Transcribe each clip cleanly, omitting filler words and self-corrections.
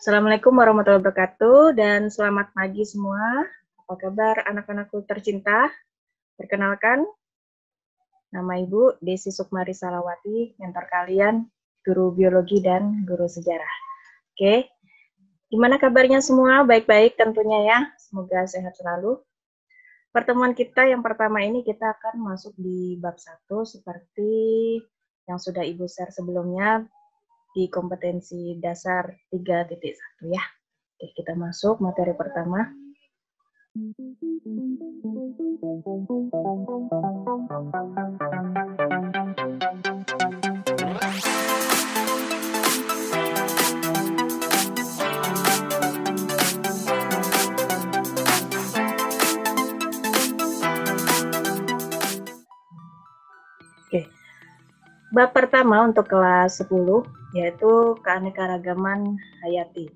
Assalamualaikum warahmatullahi wabarakatuh dan selamat pagi semua. Apa kabar anak-anakku tercinta? Perkenalkan, nama Ibu Desi Sukmari Salawati, mentor kalian, guru biologi dan guru sejarah. Oke, gimana kabarnya semua? Baik-baik tentunya ya, semoga sehat selalu. Pertemuan kita yang pertama ini kita akan masuk di bab 1 seperti yang sudah Ibu share sebelumnya di kompetensi dasar 3.1 ya. Oke, kita masuk materi pertama. Oke. Bab pertama untuk kelas 10 yaitu keanekaragaman hayati.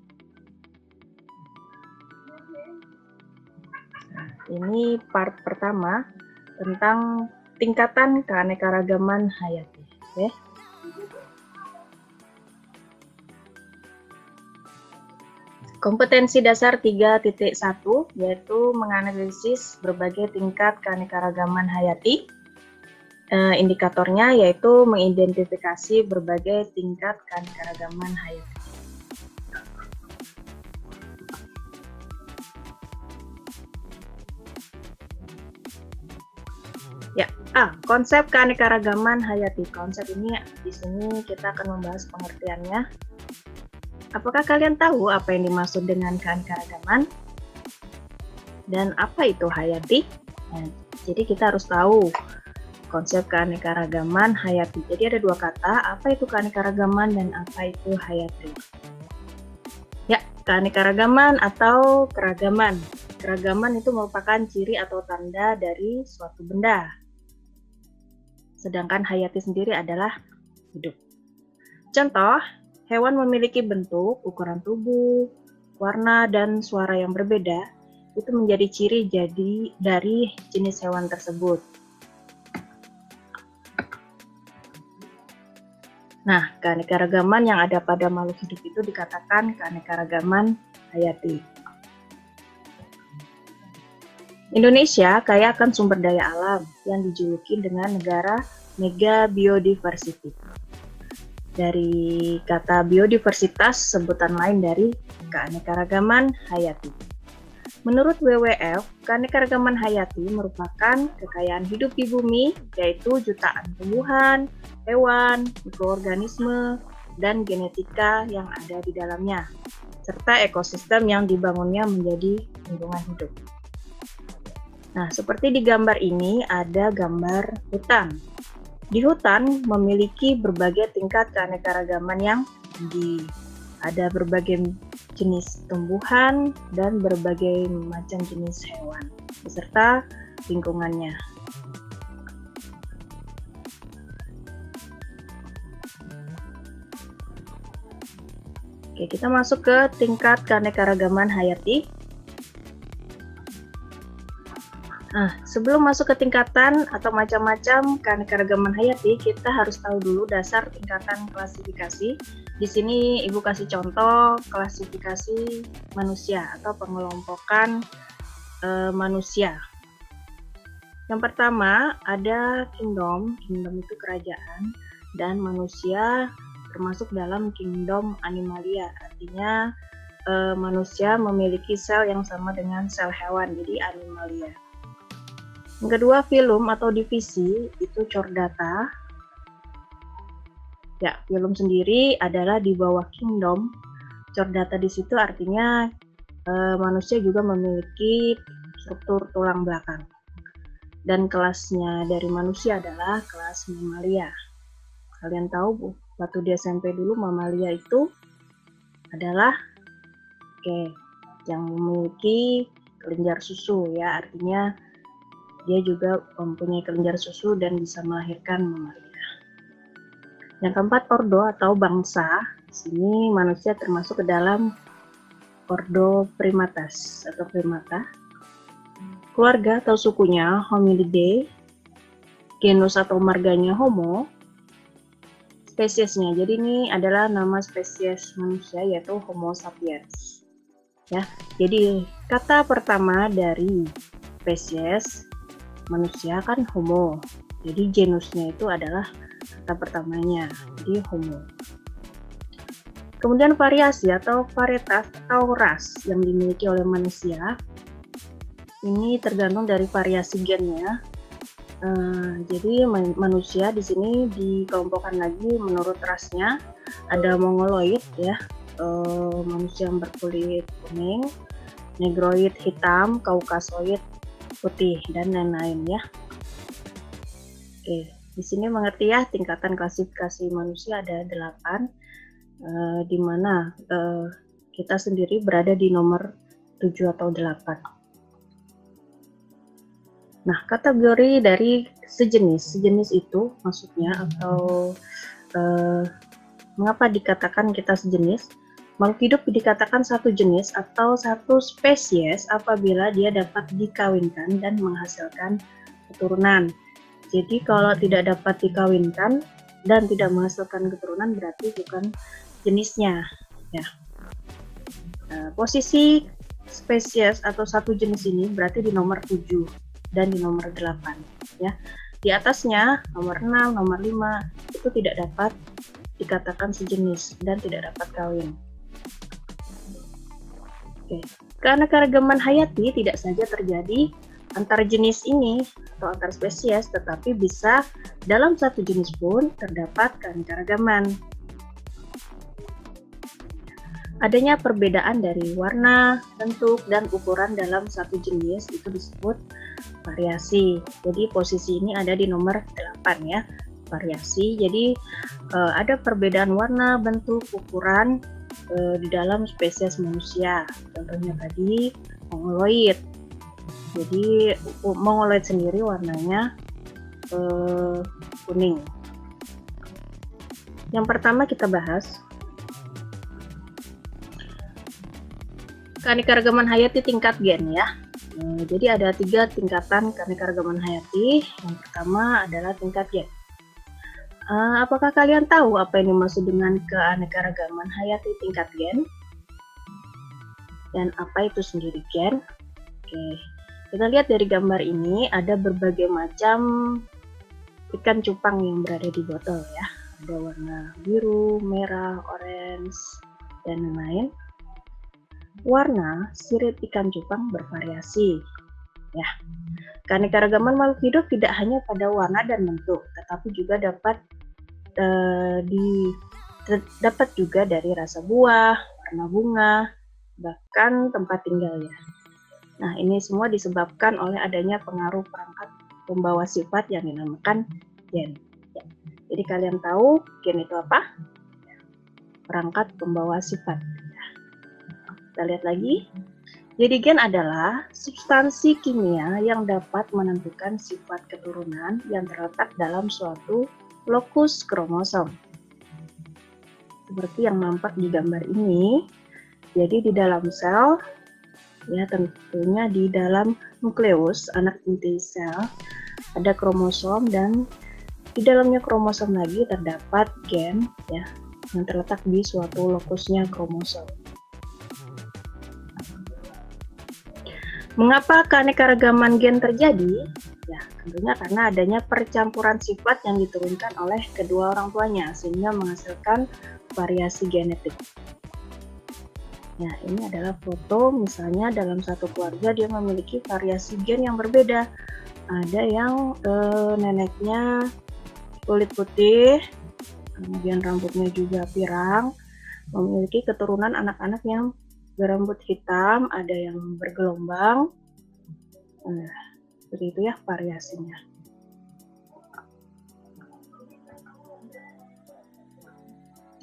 Nah, ini part pertama tentang tingkatan keanekaragaman hayati. Oke. Kompetensi dasar 3.1 yaitu menganalisis berbagai tingkat keanekaragaman hayati. Indikatornya yaitu mengidentifikasi berbagai tingkat keanekaragaman hayati. Ya, konsep keanekaragaman hayati. Konsep ini di sini kita akan membahas pengertiannya. Apakah kalian tahu apa yang dimaksud dengan keanekaragaman? Dan apa itu hayati? Nah, jadi kita harus tahu konsep keanekaragaman hayati. Jadi ada dua kata, apa itu keanekaragaman dan apa itu hayati. Ya, keanekaragaman atau keragaman. Keragaman itu merupakan ciri atau tanda dari suatu benda. Sedangkan hayati sendiri adalah hidup. Contoh, hewan memiliki bentuk, ukuran tubuh, warna, dan suara yang berbeda. Itu menjadi ciri dari jenis hewan tersebut. Nah, keanekaragaman yang ada pada makhluk hidup itu dikatakan keanekaragaman hayati. Indonesia kaya akan sumber daya alam yang dijuluki dengan negara mega biodiversity. Dari kata biodiversitas, sebutan lain dari keanekaragaman hayati. Menurut WWF, keanekaragaman hayati merupakan kekayaan hidup di bumi, yaitu jutaan tumbuhan, hewan, mikroorganisme, dan genetika yang ada di dalamnya, serta ekosistem yang dibangunnya menjadi lingkungan hidup. Nah, seperti di gambar ini ada gambar hutan. Di hutan memiliki berbagai tingkat keanekaragaman yang tinggi. Ada berbagai jenis tumbuhan dan berbagai macam jenis hewan, beserta lingkungannya. Oke, kita masuk ke tingkat keanekaragaman hayati. Nah, sebelum masuk ke tingkatan atau macam-macam keanekaragaman hayati, kita harus tahu dulu dasar tingkatan klasifikasi. Di sini Ibu kasih contoh klasifikasi manusia atau pengelompokan manusia. Yang pertama ada kingdom. Kingdom itu kerajaan, dan manusia termasuk dalam kingdom animalia. Artinya manusia memiliki sel yang sama dengan sel hewan, jadi animalia. Yang kedua, filum atau divisi, itu chordata. Ya, filum sendiri adalah di bawah kingdom. Chordata di situ artinya manusia juga memiliki struktur tulang belakang. Dan kelasnya dari manusia adalah kelas mamalia. Kalian tahu Bu, waktu di SMP dulu mamalia itu adalah yang memiliki kelenjar susu ya, artinya dia juga mempunyai kelenjar susu dan bisa melahirkan mamalia. Yang keempat, ordo atau bangsa. Di sini manusia termasuk ke dalam ordo primatas atau primata. Keluarga atau sukunya Hominidae. Genus atau marganya Homo. spesiesnya. Jadi ini adalah nama spesies manusia yaitu Homo sapiens. Ya. Jadi kata pertama dari spesies manusia kan Homo. Jadi genusnya itu adalah kata pertamanya. Jadi Homo. Kemudian variasi atau varietas atau ras yang dimiliki oleh manusia ini tergantung dari variasi gennya. Jadi manusia di sini dikelompokkan lagi menurut rasnya. Ada Mongoloid ya, manusia yang berkulit kuning, Negroid hitam, Kaukasoid putih dan lain-lain ya. Oke, di sini mengerti ya tingkatan klasifikasi manusia ada 8. Di mana kita sendiri berada di nomor 7 atau 8. Nah, kategori dari sejenis itu maksudnya atau mengapa dikatakan kita sejenis? Makhluk hidup dikatakan satu jenis atau satu spesies apabila dia dapat dikawinkan dan menghasilkan keturunan. Jadi kalau tidak dapat dikawinkan dan tidak menghasilkan keturunan berarti bukan jenisnya ya. Posisi spesies atau satu jenis ini berarti di nomor 7 dan di nomor 8 ya. Di atasnya nomor 6, nomor 5 itu tidak dapat dikatakan sejenis dan tidak dapat kawin. Oke. Keanekaragaman hayati tidak saja terjadi antar jenis ini atau antar spesies, tetapi bisa dalam satu jenis pun terdapat keanekaragaman. Adanya perbedaan dari warna, bentuk, dan ukuran dalam satu jenis itu disebut variasi. Jadi posisi ini ada di nomor 8 ya, variasi. Jadi ada perbedaan warna, bentuk, ukuran di dalam spesies manusia. Contohnya tadi Mongoloid. Jadi Mongoloid sendiri warnanya kuning. Yang pertama kita bahas keanekaragaman hayati tingkat gen ya. Jadi ada 3 tingkatan keanekaragaman hayati. Yang pertama adalah tingkat gen. Apakah kalian tahu apa yang dimaksud dengan keanekaragaman hayati tingkat gen? Dan apa itu sendiri gen? Oke, kita lihat dari gambar ini ada berbagai macam ikan cupang yang berada di botol ya. Ada warna biru, merah, orange, dan lain-lain. Warna sirip ikan cupang bervariasi. Ya, keanekaragaman makhluk hidup tidak hanya pada warna dan bentuk, tetapi juga dapat juga dari rasa buah, warna bunga, bahkan tempat tinggalnya. Nah, ini semua disebabkan oleh adanya pengaruh perangkat pembawa sifat yang dinamakan gen. Ya. Jadi kalian tahu gen itu apa? Perangkat pembawa sifat. Kita lihat lagi. Jadi gen adalah substansi kimia yang dapat menentukan sifat keturunan yang terletak dalam suatu lokus kromosom. Seperti yang nampak di gambar ini. Jadi di dalam sel, ya tentunya di dalam nukleus anak inti sel ada kromosom dan di dalamnya kromosom lagi terdapat gen ya yang terletak di suatu lokusnya kromosom. Mengapa keanekaragaman gen terjadi? Ya, tentunya karena adanya percampuran sifat yang diturunkan oleh kedua orang tuanya sehingga menghasilkan variasi genetik. Ya, ini adalah foto misalnya dalam satu keluarga dia memiliki variasi gen yang berbeda. Ada yang neneknya kulit putih, kemudian rambutnya juga pirang, memiliki keturunan anak-anak yang berambut hitam, ada yang bergelombang. Seperti itu ya variasinya.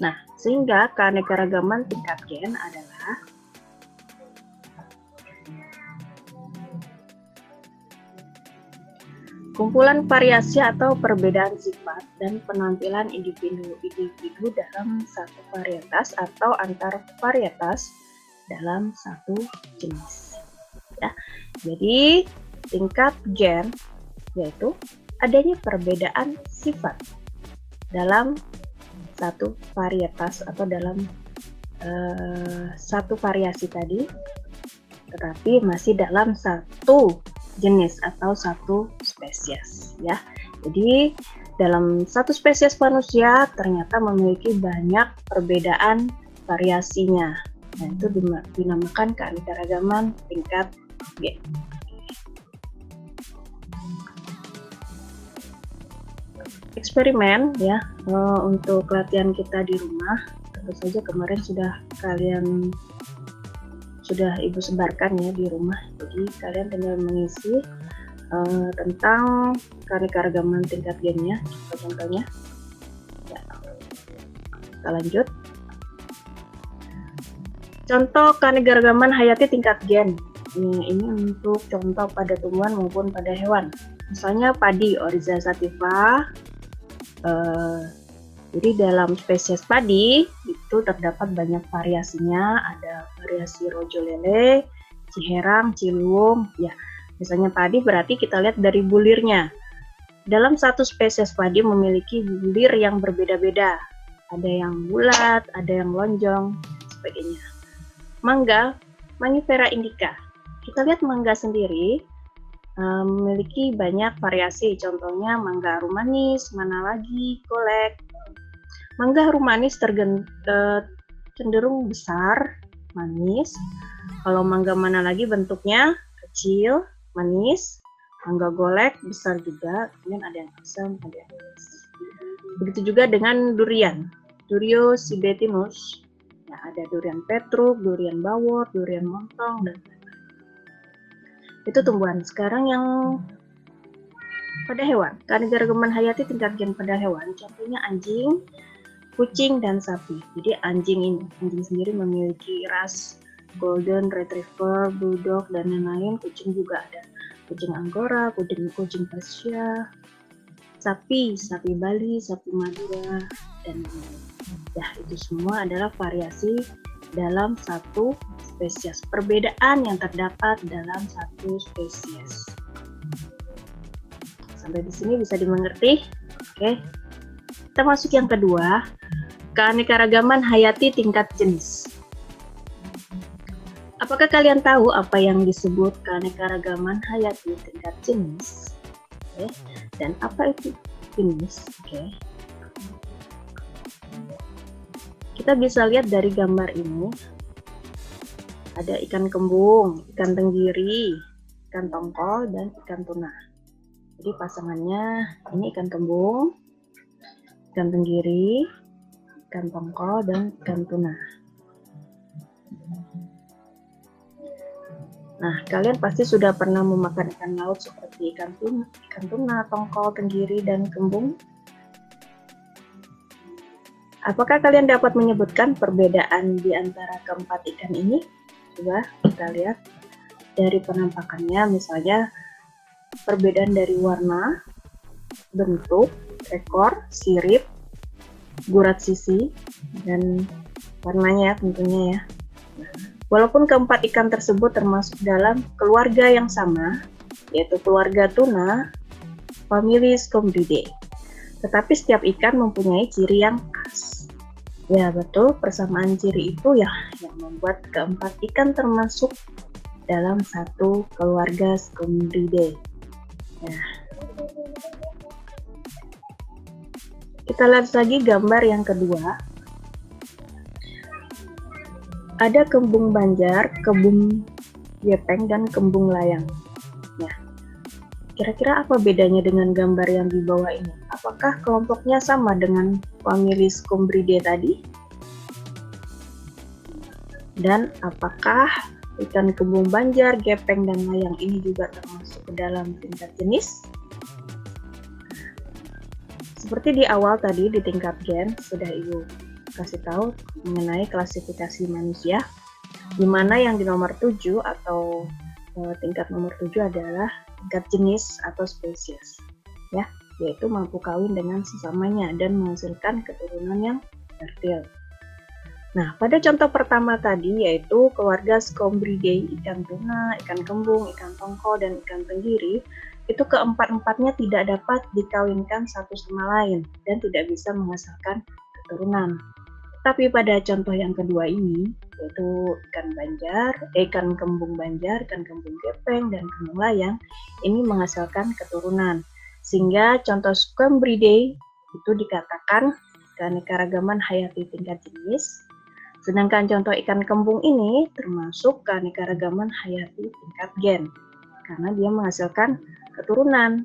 Nah, sehingga keanekaragaman tingkat gen adalah kumpulan variasi atau perbedaan sifat dan penampilan individu dalam satu varietas atau antar varietas dalam satu jenis. Ya, jadi tingkat gen yaitu adanya perbedaan sifat dalam satu varietas atau dalam satu variasi tadi, tetapi masih dalam satu jenis atau satu spesies ya. Jadi dalam satu spesies manusia ternyata memiliki banyak perbedaan variasinya. Nah, itu dinamakan keanekaragaman tingkat G. Eksperimen ya, untuk latihan kita di rumah, tentu saja kemarin sudah Ibu sebarkan ya di rumah. Jadi kalian tinggal mengisi tentang keanekaragaman tingkat gennya, contohnya. Ya. Kita lanjut. Contoh keanekaragaman hayati tingkat gen. Ini untuk contoh pada tumbuhan maupun pada hewan. Misalnya padi, Oryza sativa. Jadi dalam spesies padi itu terdapat banyak variasinya. Ada variasi rojo lele, ciherang, ciliwung. Ya, misalnya padi berarti kita lihat dari bulirnya. Dalam satu spesies padi memiliki bulir yang berbeda-beda. Ada yang bulat, ada yang lonjong, sebagainya. Mangga, Mangifera indica. Kita lihat mangga sendiri memiliki banyak variasi. Contohnya mangga harum manis, mana lagi, golek. Mangga harum manis cenderung besar, manis. Kalau mangga mana lagi bentuknya kecil, manis. Mangga golek besar juga, kemudian ada yang asam, ada yang manis. Begitu juga dengan durian, Durio-Sibetinus. Ya, ada durian petruk, durian bawor, durian montong, dan lain-lain. Itu tumbuhan. Sekarang yang pada hewan, keanekaragaman hayati tingkat gen pada hewan, contohnya anjing, kucing, dan sapi. Jadi anjing sendiri memiliki ras golden retriever, bulldog, dan lain-lain. Kucing juga ada kucing Angora, kucing Persia, sapi Bali, sapi Madura, dan lain-lain. Ya, itu semua adalah variasi dalam satu spesies. Perbedaan yang terdapat dalam satu spesies. Sampai di sini bisa dimengerti? Oke. Kita masuk yang kedua, keanekaragaman hayati tingkat jenis. Apakah kalian tahu apa yang disebut keanekaragaman hayati tingkat jenis? Oke. Dan apa itu jenis? Oke. Kita bisa lihat dari gambar ini, ada ikan kembung, ikan tenggiri, ikan tongkol, dan ikan tuna. Jadi pasangannya ini ikan kembung, ikan tenggiri, ikan tongkol, dan ikan tuna. Nah, kalian pasti sudah pernah memakan ikan laut seperti ikan tuna, tongkol, tenggiri, dan kembung. Apakah kalian dapat menyebutkan perbedaan di antara keempat ikan ini? Coba kita lihat dari penampakannya, misalnya perbedaan dari warna, bentuk, ekor, sirip, gurat sisi, dan warnanya tentunya ya. Walaupun keempat ikan tersebut termasuk dalam keluarga yang sama, yaitu keluarga tuna, famili Scombridae. Tetapi setiap ikan mempunyai ciri yang khas. Ya betul, persamaan ciri itu ya yang membuat keempat ikan termasuk dalam satu keluarga Scombridae. Nah, kita lihat lagi gambar yang kedua. Ada kembung banjar, kembung gepeng, dan kembung layang. Nah, kira-kira apa bedanya dengan gambar yang di bawah ini? Apakah kelompoknya sama dengan famili Scombridae tadi? Dan apakah ikan kembung banjar, gepeng, dan layang ini juga termasuk ke dalam tingkat jenis? Seperti di awal tadi di tingkat gen sudah Ibu kasih tahu mengenai klasifikasi manusia, di mana yang di nomor 7 atau tingkat nomor 7 adalah tingkat jenis atau spesies, ya, yaitu mampu kawin dengan sesamanya dan menghasilkan keturunan yang fertil. Nah, pada contoh pertama tadi yaitu keluarga Scombridae, ikan tuna, ikan kembung, ikan tongkol, dan ikan tenggiri, itu keempat-empatnya tidak dapat dikawinkan satu sama lain dan tidak bisa menghasilkan keturunan. Tapi pada contoh yang kedua ini, yaitu ikan kembung banjar, ikan kembung gepeng, dan kembung layang, ini menghasilkan keturunan. Sehingga contoh Squambridae itu dikatakan keanekaragaman hayati tingkat jenis, sedangkan contoh ikan kembung ini termasuk keanekaragaman hayati tingkat gen, karena dia menghasilkan keturunan.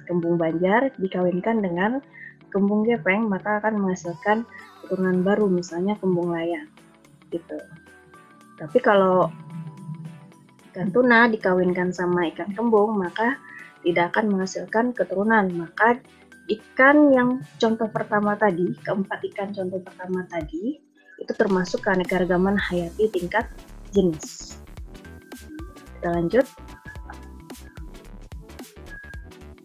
Kembung banjar dikawinkan dengan kembung gepeng, maka akan menghasilkan keturunan baru, misalnya kembung layang gitu. Tapi kalau ikan tuna dikawinkan sama ikan kembung, maka tidak akan menghasilkan keturunan. Maka ikan yang contoh pertama tadi, keempat ikan contoh pertama tadi, itu termasuk keanekaragaman hayati tingkat jenis. Kita lanjut.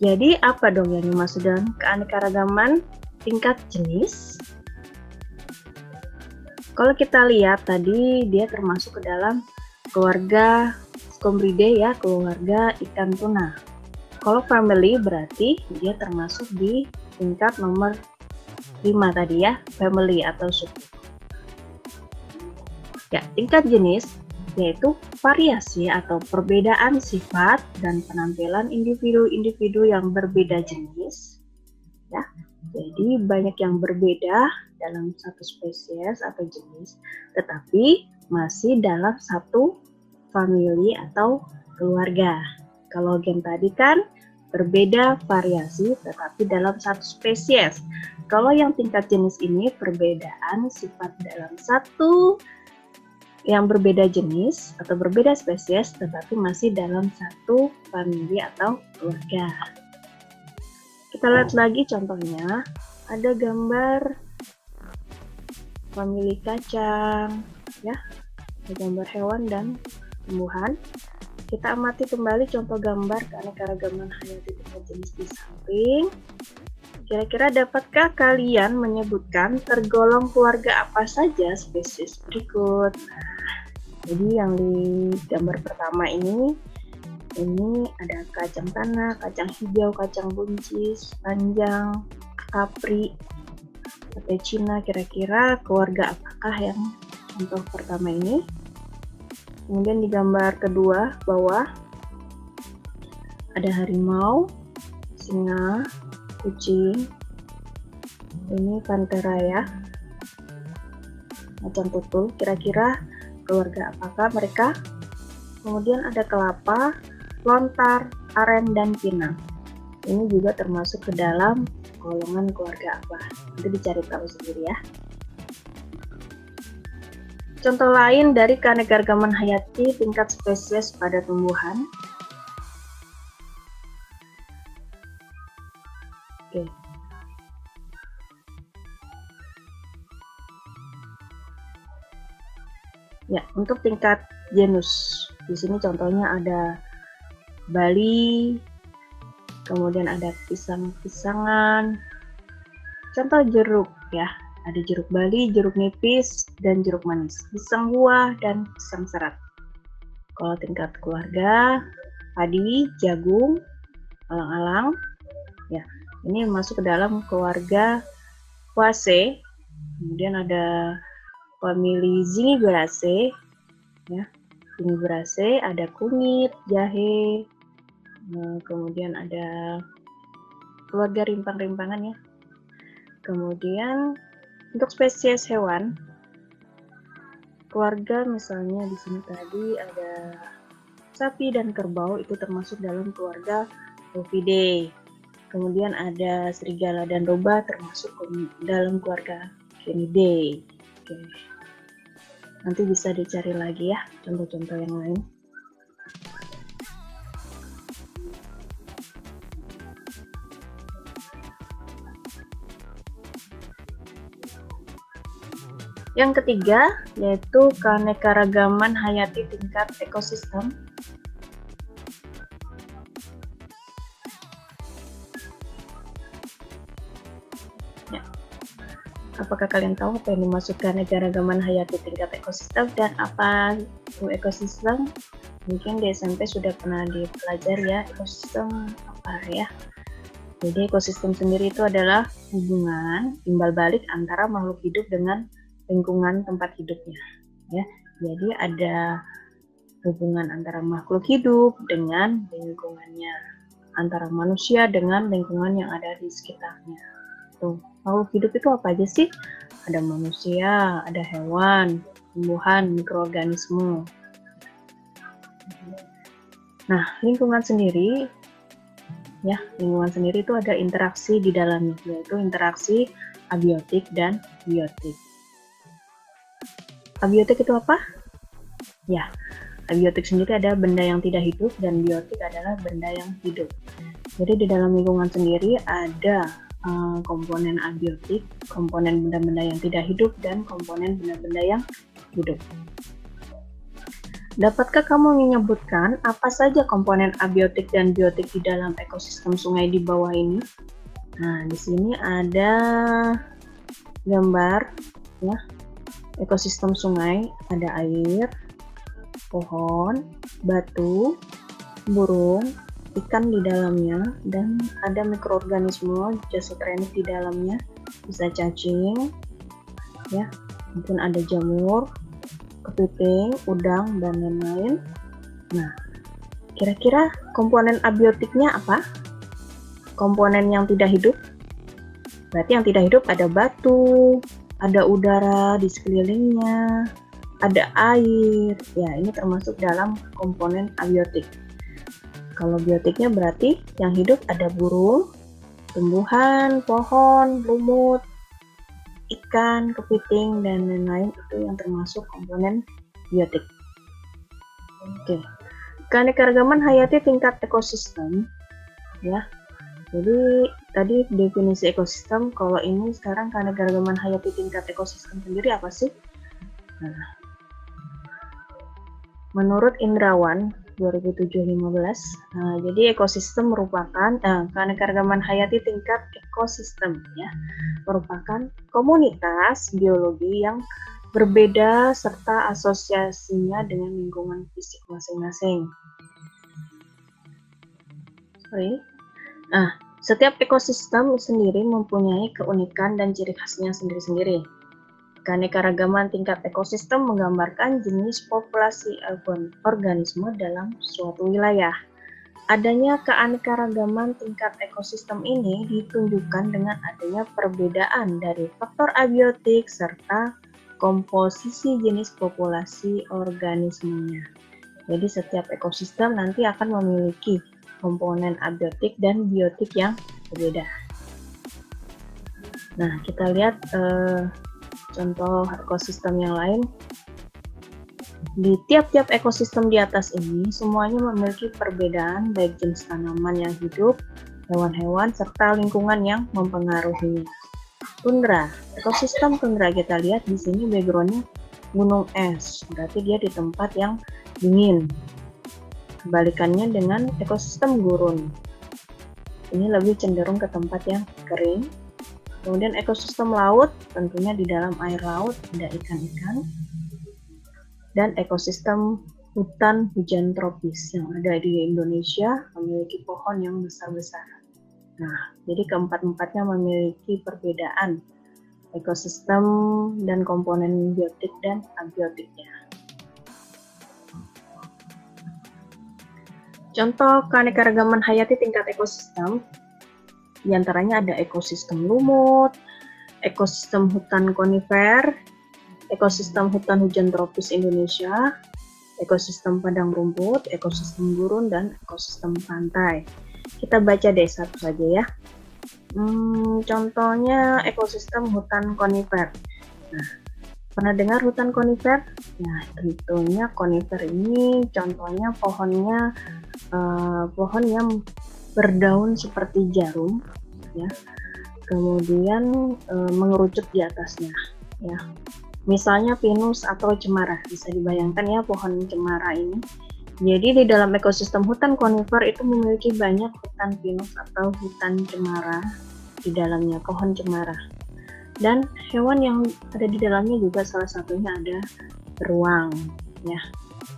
Jadi apa dong yang dimaksud dengan keanekaragaman tingkat jenis? Kalau kita lihat tadi dia termasuk ke dalam keluarga Squambridae ya, keluarga ikan tuna. Kalau family berarti dia termasuk di tingkat nomor 5 tadi ya, family atau suku. Ya, tingkat jenis yaitu variasi atau perbedaan sifat dan penampilan individu-individu yang berbeda jenis. Ya, jadi banyak yang berbeda dalam satu spesies atau jenis, tetapi masih dalam satu famili atau keluarga. Kalau gen tadi kan berbeda variasi tetapi dalam satu spesies. Kalau yang tingkat jenis ini perbedaan sifat dalam satu yang berbeda jenis atau berbeda spesies tetapi masih dalam satu famili atau keluarga. Kita lihat lagi contohnya, ada gambar famili kacang ya, ada gambar hewan dan tumbuhan. Kita amati kembali contoh gambar keanekaragaman hayati tingkat jenis di samping. Kira-kira dapatkah kalian menyebutkan tergolong keluarga apa saja spesies berikut? Nah, jadi yang di gambar pertama ini ada kacang tanah, kacang hijau, kacang buncis, panjang, kapri, sate Cina. Kira-kira keluarga apakah yang contoh pertama ini? Kemudian di gambar kedua bawah ada harimau, singa, kucing, ini pantera ya, macan tutul. Kira-kira keluarga apakah mereka? Kemudian ada kelapa, lontar, aren, dan pinang. Ini juga termasuk ke dalam golongan keluarga apa? Nanti dicari tahu sendiri ya. Contoh lain dari keanekaragaman hayati tingkat spesies pada tumbuhan. Oke. Ya, untuk tingkat genus, di sini contohnya ada Bali, kemudian ada pisang-pisangan. Contoh jeruk ya, ada jeruk Bali, jeruk nipis, dan jeruk manis, pisang buah, dan pisang serat. Kalau tingkat keluarga, padi, jagung, alang-alang, ya, ini masuk ke dalam keluarga Poaceae. Kemudian ada famili Zingiberaceae, ya, Zingiberaceae, ada kunyit, jahe, kemudian ada keluarga rimpang-rimpangan ya. Kemudian untuk spesies hewan, keluarga misalnya di sini tadi ada sapi dan kerbau, itu termasuk dalam keluarga Bovidae. Kemudian ada serigala dan domba termasuk dalam keluarga Canidae. Oke. Nanti bisa dicari lagi ya contoh-contoh yang lain. Yang ketiga yaitu keanekaragaman hayati tingkat ekosistem. Ya. Apakah kalian tahu apa yang dimaksud keanekaragaman hayati tingkat ekosistem dan apa itu ekosistem? Mungkin di SMP sudah pernah dipelajari ya, ekosistem apa ya. Jadi ekosistem sendiri itu adalah hubungan timbal balik antara makhluk hidup dengan lingkungan tempat hidupnya. Ya, jadi ada hubungan antara makhluk hidup dengan lingkungannya, antara manusia dengan lingkungan yang ada di sekitarnya. Tuh, makhluk hidup itu apa aja sih? Ada manusia, ada hewan, tumbuhan, mikroorganisme. Nah, lingkungan sendiri itu ada interaksi di dalamnya, yaitu interaksi abiotik dan biotik. Abiotik itu apa? Ya, abiotik sendiri ada benda yang tidak hidup dan biotik adalah benda yang hidup. Jadi di dalam lingkungan sendiri ada komponen abiotik, komponen benda-benda yang tidak hidup, dan komponen benda-benda yang hidup. Dapatkah kamu menyebutkan apa saja komponen abiotik dan biotik di dalam ekosistem sungai di bawah ini? Nah, di sini ada gambar ya. Ekosistem sungai ada air, pohon, batu, burung, ikan di dalamnya, dan ada mikroorganisme zooxanthellae di dalamnya, bisa cacing, ya, mungkin ada jamur, kepiting, udang, dan lain-lain. Nah, kira-kira komponen abiotiknya apa? Komponen yang tidak hidup? Berarti yang tidak hidup ada batu, ada udara di sekelilingnya, ada air. Ya, ini termasuk dalam komponen abiotik. Kalau biotiknya berarti yang hidup ada burung, tumbuhan, pohon, lumut, ikan, kepiting, dan lain-lain, itu yang termasuk komponen biotik. Oke, keanekaragaman hayati tingkat ekosistem, ya. Jadi tadi definisi ekosistem, kalau ini sekarang keanekaragaman hayati tingkat ekosistem sendiri apa sih? Nah, menurut Indrawan 2007-15, jadi ekosistem merupakan keanekaragaman hayati tingkat ekosistem, ya, merupakan komunitas biologi yang berbeda serta asosiasinya dengan lingkungan fisik masing-masing. Setiap ekosistem sendiri mempunyai keunikan dan ciri khasnya sendiri-sendiri. Keanekaragaman tingkat ekosistem menggambarkan jenis populasi organisme dalam suatu wilayah. Adanya keanekaragaman tingkat ekosistem ini ditunjukkan dengan adanya perbedaan dari faktor abiotik serta komposisi jenis populasi organismenya. Jadi setiap ekosistem nanti akan memiliki komponen abiotik dan biotik yang berbeda. Nah, kita lihat contoh ekosistem yang lain. Di tiap-tiap ekosistem di atas ini, semuanya memiliki perbedaan baik jenis tanaman yang hidup, hewan-hewan, serta lingkungan yang mempengaruhinya. Tundra, ekosistem tundra kita lihat di sini backgroundnya gunung es, berarti dia di tempat yang dingin. Kebalikannya dengan ekosistem gurun, ini lebih cenderung ke tempat yang kering. Kemudian ekosistem laut, tentunya di dalam air laut ada ikan-ikan. Dan ekosistem hutan hujan tropis yang ada di Indonesia memiliki pohon yang besar-besar. Nah, jadi keempat-empatnya memiliki perbedaan ekosistem dan komponen biotik dan abiotiknya. Contoh keanekaragaman hayati tingkat ekosistem, diantaranya ada ekosistem lumut, ekosistem hutan konifer, ekosistem hutan hujan tropis Indonesia, ekosistem padang rumput, ekosistem gurun, dan ekosistem pantai. Kita baca deh satu saja ya. Contohnya ekosistem hutan konifer. Nah, pernah dengar hutan konifer? Nah, tentunya konifer ini contohnya pohonnya pohon yang berdaun seperti jarum, ya. Kemudian mengerucut di atasnya, ya. Misalnya pinus atau cemara, bisa dibayangkan ya pohon cemara ini. Jadi di dalam ekosistem hutan konifer itu memiliki banyak hutan pinus atau hutan cemara di dalamnya, pohon cemara. Dan hewan yang ada di dalamnya juga salah satunya ada beruang, ya.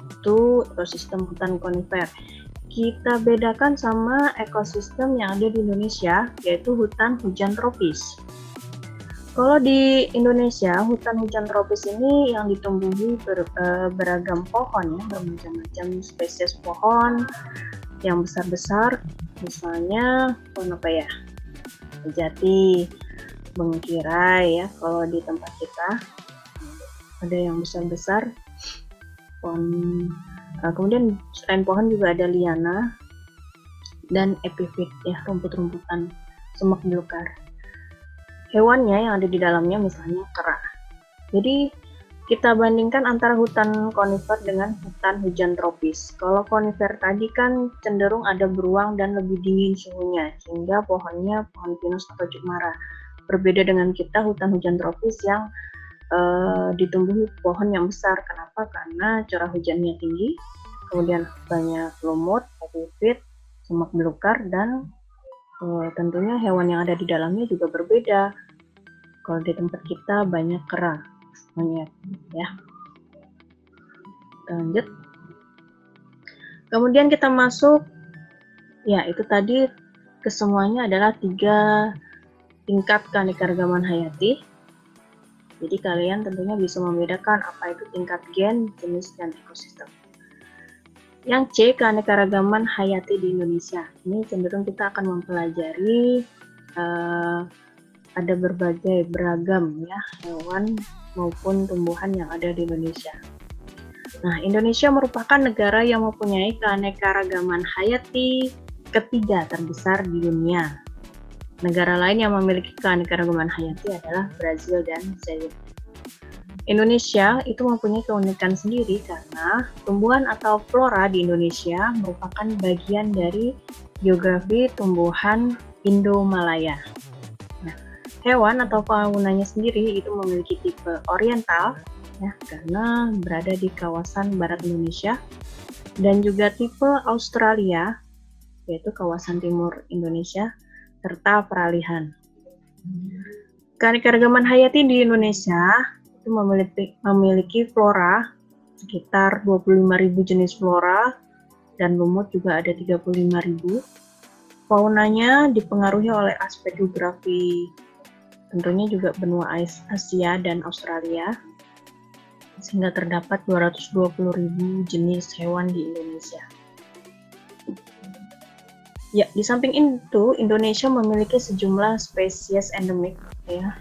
Itu ekosistem hutan konifer. kita bedakan sama ekosistem yang ada di Indonesia, yaitu hutan hujan tropis. Kalau di Indonesia, hutan hujan tropis ini yang ditumbuhi beragam pohon ya, bermacam-macam spesies pohon yang besar-besar, misalnya pohon apa ya? Jati, bengkirai ya, kalau di tempat kita ada yang besar-besar. Kemudian selain pohon juga ada liana dan epifit ya, rumput-rumputan, semak belukar. Hewannya yang ada di dalamnya misalnya kera. Jadi kita bandingkan antara hutan konifer dengan hutan hujan tropis. Kalau konifer tadi kan cenderung ada beruang dan lebih dingin suhunya, sehingga pohonnya pohon pinus atau cemara. Berbeda dengan kita hutan hujan tropis yang ditumbuhi pohon yang besar. Kenapa? Karena curah hujannya tinggi, kemudian banyak lumut, epifit, semak belukar, dan tentunya hewan yang ada di dalamnya juga berbeda. Kalau di tempat kita banyak kera, monyet ya. Lanjut. Kemudian kita masuk, ya itu tadi kesemuanya adalah 3 tingkat keanekaragaman hayati. Jadi kalian tentunya bisa membedakan apa itu tingkat gen, jenis, dan ekosistem. Yang C, keanekaragaman hayati di Indonesia. Ini cenderung kita akan mempelajari ada beragam ya hewan maupun tumbuhan yang ada di Indonesia. Nah, Indonesia merupakan negara yang mempunyai keanekaragaman hayati ketiga terbesar di dunia. Negara lain yang memiliki keanekaragaman hayati adalah Brazil dan Zaire. Indonesia itu mempunyai keunikan sendiri karena tumbuhan atau flora di Indonesia merupakan bagian dari geografi tumbuhan Indo-Malaya. Nah, hewan atau faunanya sendiri itu memiliki tipe oriental ya, karena berada di kawasan barat Indonesia, dan juga tipe Australia yaitu kawasan timur Indonesia, serta peralihan. Keanekaragaman hayati di Indonesia itu memiliki flora sekitar 25.000 jenis flora dan lumut juga ada 35.000. Faunanya dipengaruhi oleh aspek geografi, tentunya juga benua Asia dan Australia, sehingga terdapat 220.000 jenis hewan di Indonesia. Ya, di samping itu, Indonesia memiliki sejumlah spesies endemik ya,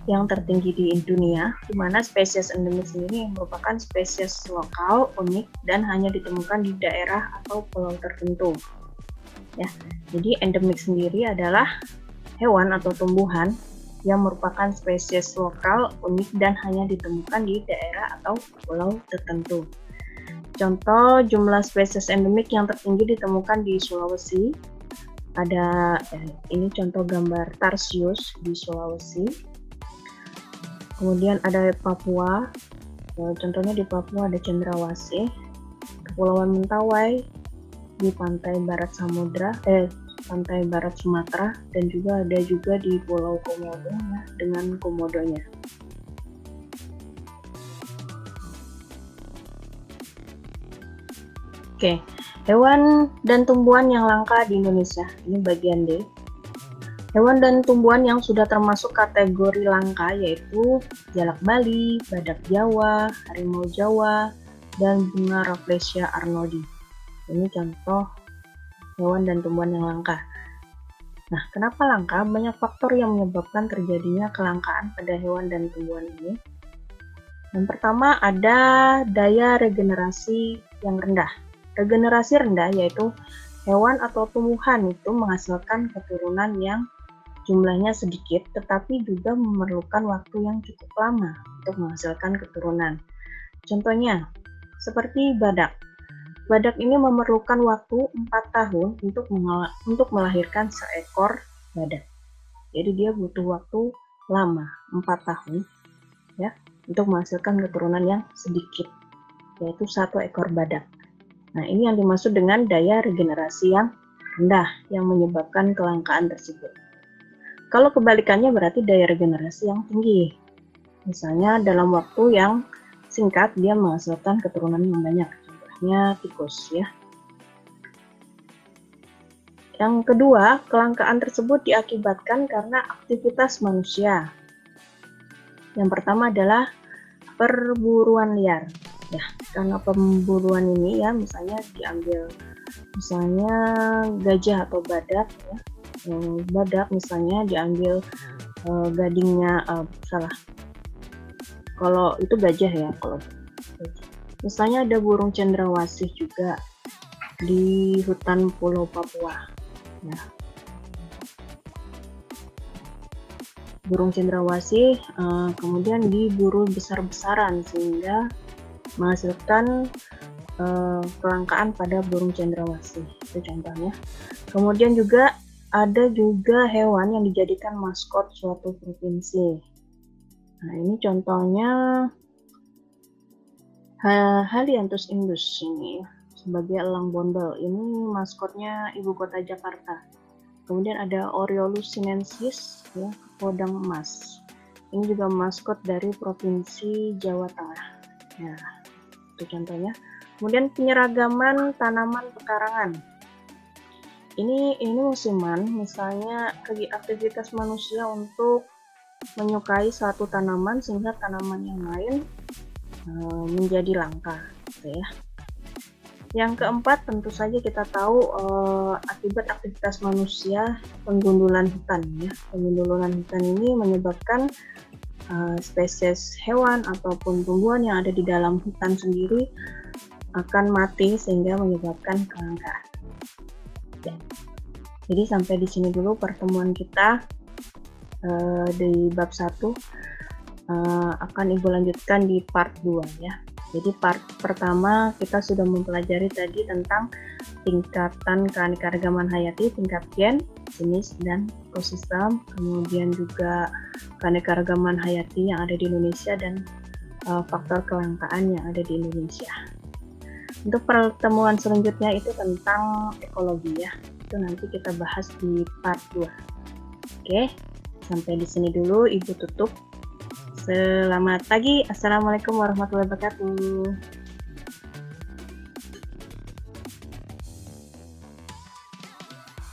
yang tertinggi di dunia, di mana spesies endemik sendiri merupakan spesies lokal, unik, dan hanya ditemukan di daerah atau pulau tertentu. Ya, jadi endemik sendiri adalah hewan atau tumbuhan yang merupakan spesies lokal, unik, dan hanya ditemukan di daerah atau pulau tertentu. Contoh jumlah spesies endemik yang tertinggi ditemukan di Sulawesi. Ada ini contoh gambar Tarsius di Sulawesi. Kemudian ada Papua. Contohnya di Papua ada cendrawasih, Kepulauan Mentawai di pantai barat pantai barat Sumatera, dan juga ada di Pulau Komodo ya, dengan komodonya. Oke, hewan dan tumbuhan yang langka di Indonesia. Ini bagian D. Hewan dan tumbuhan yang sudah termasuk kategori langka yaitu jalak Bali, badak Jawa, harimau Jawa, dan bunga Rafflesia arnoldii. Ini contoh hewan dan tumbuhan yang langka. Nah, kenapa langka? Banyak faktor yang menyebabkan terjadinya kelangkaan pada hewan dan tumbuhan ini. Yang pertama ada daya regenerasi yang rendah. Regenerasi rendah yaitu hewan atau tumbuhan itu menghasilkan keturunan yang jumlahnya sedikit, tetapi juga memerlukan waktu yang cukup lama untuk menghasilkan keturunan. Contohnya, seperti badak. Badak ini memerlukan waktu 4 tahun untuk melahirkan seekor badak. Jadi dia butuh waktu lama, 4 tahun ya, untuk menghasilkan keturunan yang sedikit, yaitu 1 ekor badak. Nah, ini yang dimaksud dengan daya regenerasi yang rendah yang menyebabkan kelangkaan tersebut. Kalau kebalikannya berarti daya regenerasi yang tinggi. Misalnya dalam waktu yang singkat dia menghasilkan keturunan yang banyak. Contohnya tikus ya. Yang kedua, kelangkaan tersebut diakibatkan karena aktivitas manusia. Yang pertama adalah perburuan liar. Ya, karena pemburuan ini ya, misalnya diambil misalnya gajah atau badak ya. Badak misalnya diambil gadingnya, salah. Kalau itu gajah ya, kalau misalnya ada burung cendrawasih juga di hutan Pulau Papua. Ya. Burung cendrawasih kemudian diburu besar-besaran sehingga menghasilkan kelangkaan pada burung cendrawasih. Itu contohnya. Kemudian juga ada juga hewan yang dijadikan maskot suatu provinsi. Nah, ini contohnya Halianthus indus ini sebagai elang bondol. Ini maskotnya ibu kota Jakarta. Kemudian ada Oriolus sinensis, ya, kodang emas. Ini juga maskot dari provinsi Jawa Tengah. Ya, itu contohnya. Kemudian penyeragaman tanaman pekarangan. Ini musiman, misalnya aktivitas manusia untuk menyukai satu tanaman sehingga tanaman yang lain menjadi langka, gitu ya. Yang keempat, tentu saja kita tahu akibat aktivitas manusia penggundulan hutan ya. Penggundulan hutan ini menyebabkan spesies hewan ataupun tumbuhan yang ada di dalam hutan sendiri akan mati sehingga menyebabkan kelangkaan. Ya. Jadi sampai di sini dulu pertemuan kita di bab 1. Akan Ibu lanjutkan di part 2 ya. Jadi part pertama kita sudah mempelajari tadi tentang tingkatan keanekaragaman hayati, tingkat gen, jenis, dan ekosistem. Kemudian juga keanekaragaman hayati yang ada di Indonesia dan faktor kelangkaan yang ada di Indonesia. Untuk pertemuan selanjutnya itu tentang ekologi ya. Itu nanti kita bahas di part 2. Oke, sampai di sini dulu Ibu tutup. Selamat pagi, Assalamualaikum warahmatullahi wabarakatuh.